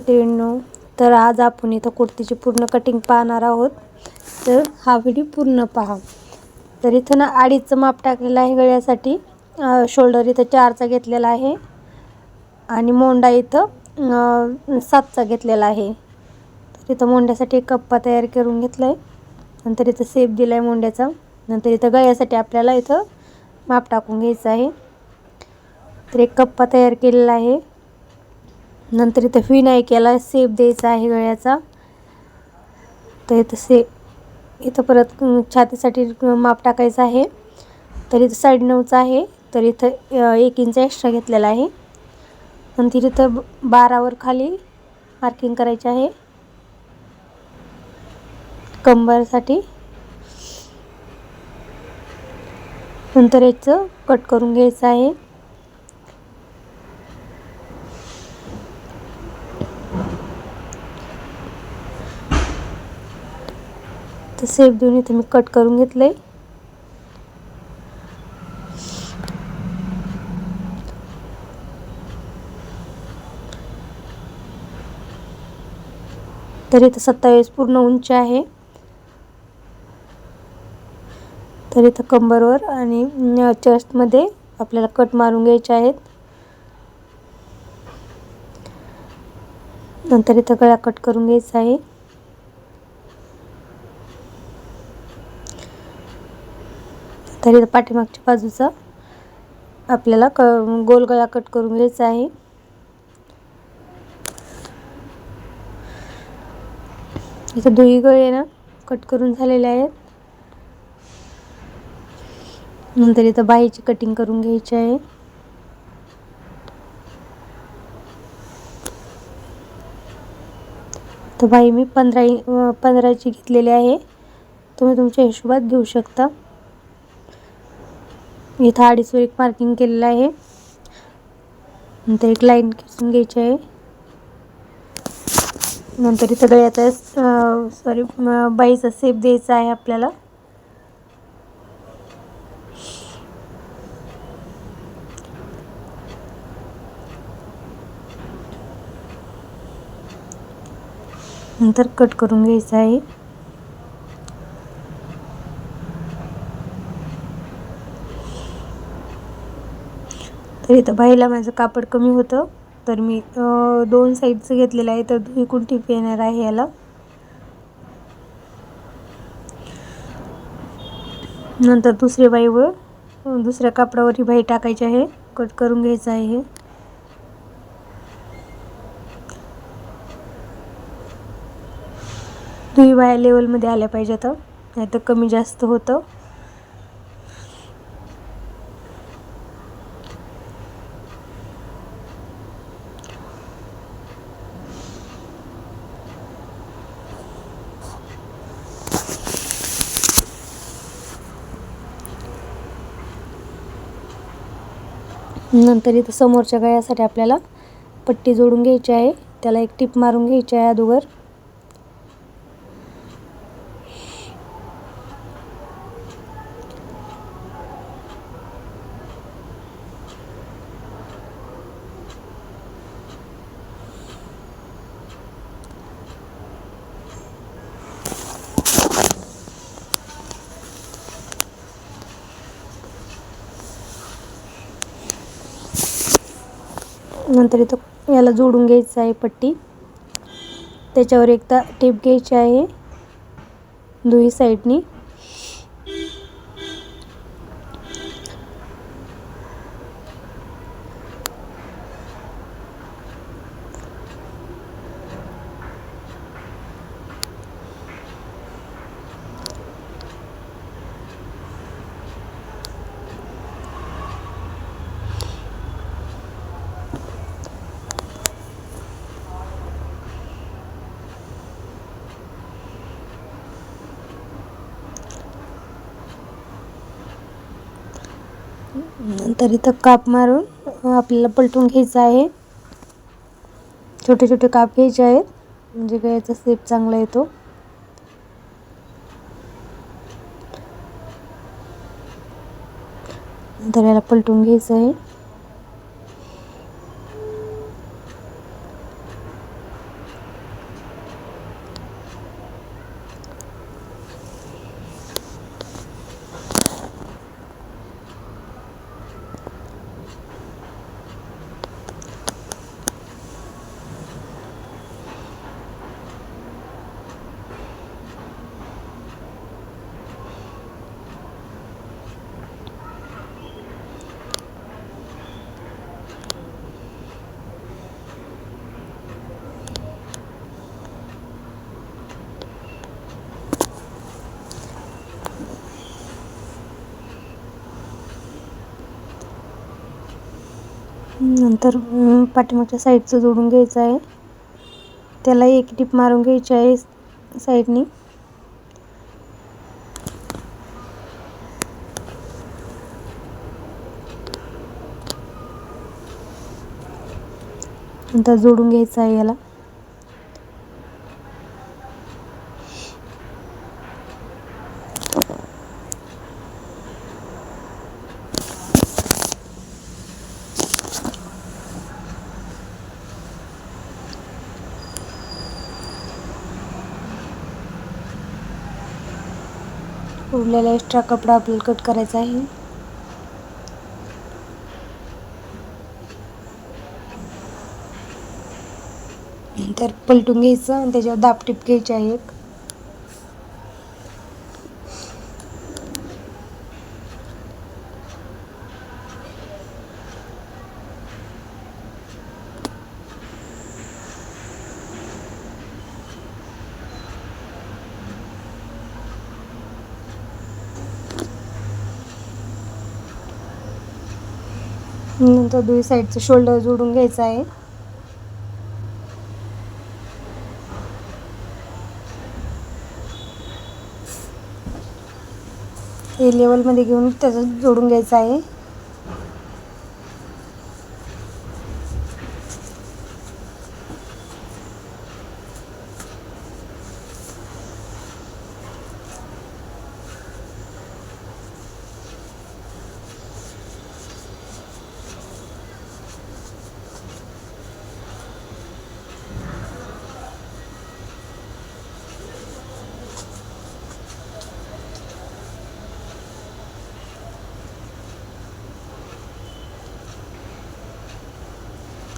मैत्रिणींनो, तर आज आपण इथं कुर्तीची पूर्ण कटिंग पाहणार आहोत. तर हा व्हिडिओ पूर्ण पहा. तर इथं ना 2.5चं माप टाकलेलं आहे गळ्यासाठी. शोल्डर इथं 4चा घेतलेला आहे आणि मोंडा इथं 7चा घेतलेला आहे. तर इथं मोंड्यासाठी एक कप्पा तयार करून घेतला आहे. नंतर इथं शेप दिला आहे मोंड्याचा. नंतर इथं गळ्यासाठी आपल्याला इथं माप टाकून घ्यायचं आहे. तर एक कप्पा तयार केलेला आहे. नंतर इथं विनायकाला शेप द्यायचा आहे गळ्याचा. तर इथं परत छातीसाठी माप टाकायचं आहे. तर इथं 9.5चा आहे. तर इथं 1 इंच एक्स्ट्रा घेतलेला आहे. नंतर इथं 12वर खाली मार्किंग करायची आहे कंबरसाठी. नंतर याचं कट करून घ्यायचं आहे. तर शेप देऊन इथे मी कट करून घेतलंय. तर इथं 27 पूर्ण उंची आहे. तर इथं कंबरवर आणि चेस्टमध्ये आपल्याला कट मारून घ्यायचे आहेत. नंतर इथं गळा कट करून घ्यायचा आहे. तर इथं पाठीमागच्या बाजूचा आपल्याला गोल गळा कट करून घ्यायचा आहे. इथं दोन्ही गळे ना कट करून झालेले आहेत. नंतर इथं बाहीची कटिंग करून घ्यायची आहे. तर बाही मी 15ची घेतलेली आहे. तुम्ही तुमच्या हिशोबात घेऊ शकता. इथं 2.5वर एक मार्किंग केलेलं आहे. नंतर एक लाईन खेचून घ्यायची आहे. नंतर इथं गळ्याचा बाहीचा शेप द्यायचा आहे आपल्याला. नंतर कट करून घ्यायचं आहे. तर इथं बाहीला माझं कापड कमी होतं, तर मी 2 साईडचं घेतलेलं आहे. तर 2 एकूण टिप येणार आहे याला. नंतर दुसऱ्या कापडावर ही बाही टाकायची आहे. कट करून घ्यायचं आहे हे. दोन्ही बाह्या लेवलमध्ये आल्या पाहिजेत, नाही तर कमी जास्त होतं. नंतर इथं समोरच्या गळ्यासाठी आपल्याला पट्टी जोडून घ्यायची आहे. त्याला एक टिप मारून घ्यायची आहे अगोदर. नंतर इथं याला जोडून घ्यायचं आहे पट्टी. त्याच्यावर एकदा टेप घ्यायची आहे दोन्ही साईडनी. नंतर इथं काप मारून आपल्याला पलटून घ्यायचं आहे. छोटे छोटे काप घ्यायचे आहेत, म्हणजे गळ्याचा शेप चांगला येतो. नंतर याला पलटून घ्यायचं आहे. नंतर पाठीमागच्या साईडचं जोडून घ्यायचं आहे. त्याला एक टिप मारून घ्यायची आहे साईडनी. नंतर जोडून घ्यायचं आहे याला. उरलेला एक्स्ट्रा कपडा आपल्याला कट करायचा आहे. नंतर पलटून घ्यायचं आणि त्याच्यावर दाबटीप घ्यायची आहे एक. नंतर दोन्ही साईडचं शोल्डर जोडून घ्यायचं आहे. हे लेवलमध्ये घेऊन त्याचं जोडून घ्यायचं आहे.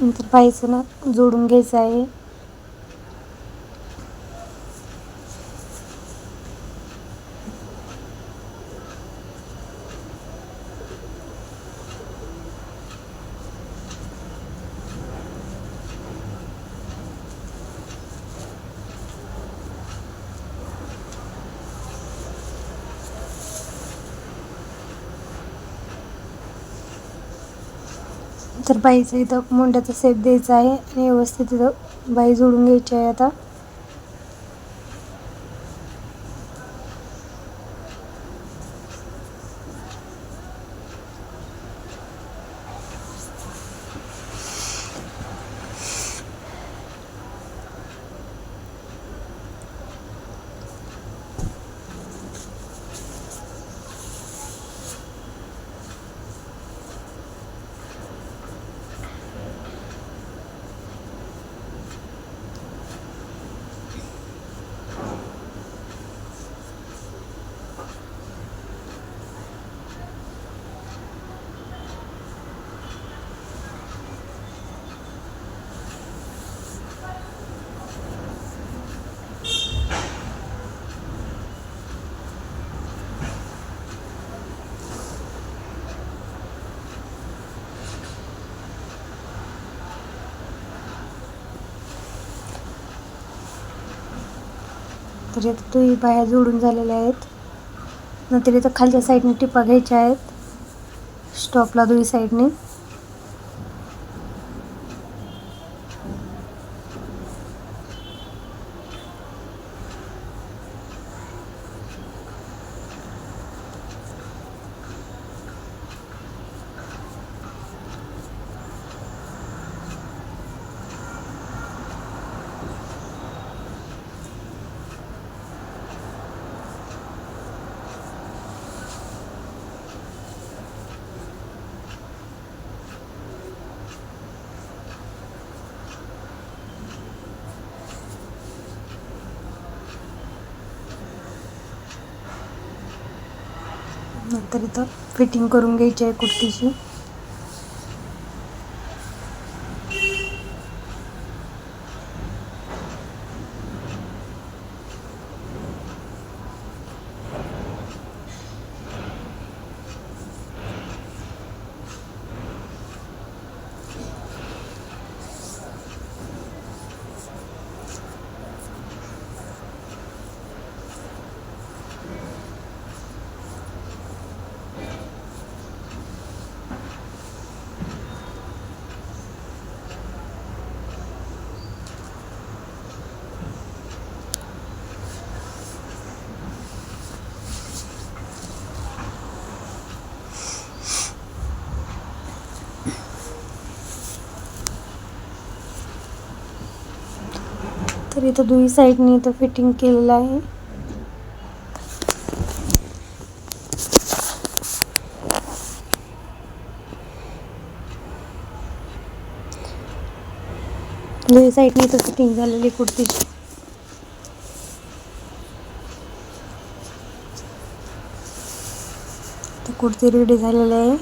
नंतर बाहीचं ना जोडून घ्यायचं आहे. तर बाईचं इथं मुंड्याचा शेप द्यायचा आहे आणि व्यवस्थित इथं बाई जोडून घ्यायची आहे आता. तर इथं दोन्ही बाया जोडून झालेल्या आहेत. नंतर इथं खालच्या साईडने टिपा घ्यायच्या आहेत स्टॉपला दोन्ही साईडने. नंतर इथं फिटिंग करून घ्यायची आहे कुर्तीची. तर इथं दुई साईडनी इथं फिटिंग केलेलं आहे. दुई साईडनी इथं फिटिंग झालेली कुर्तीची. तर कुर्ती रेडी झालेली आहे.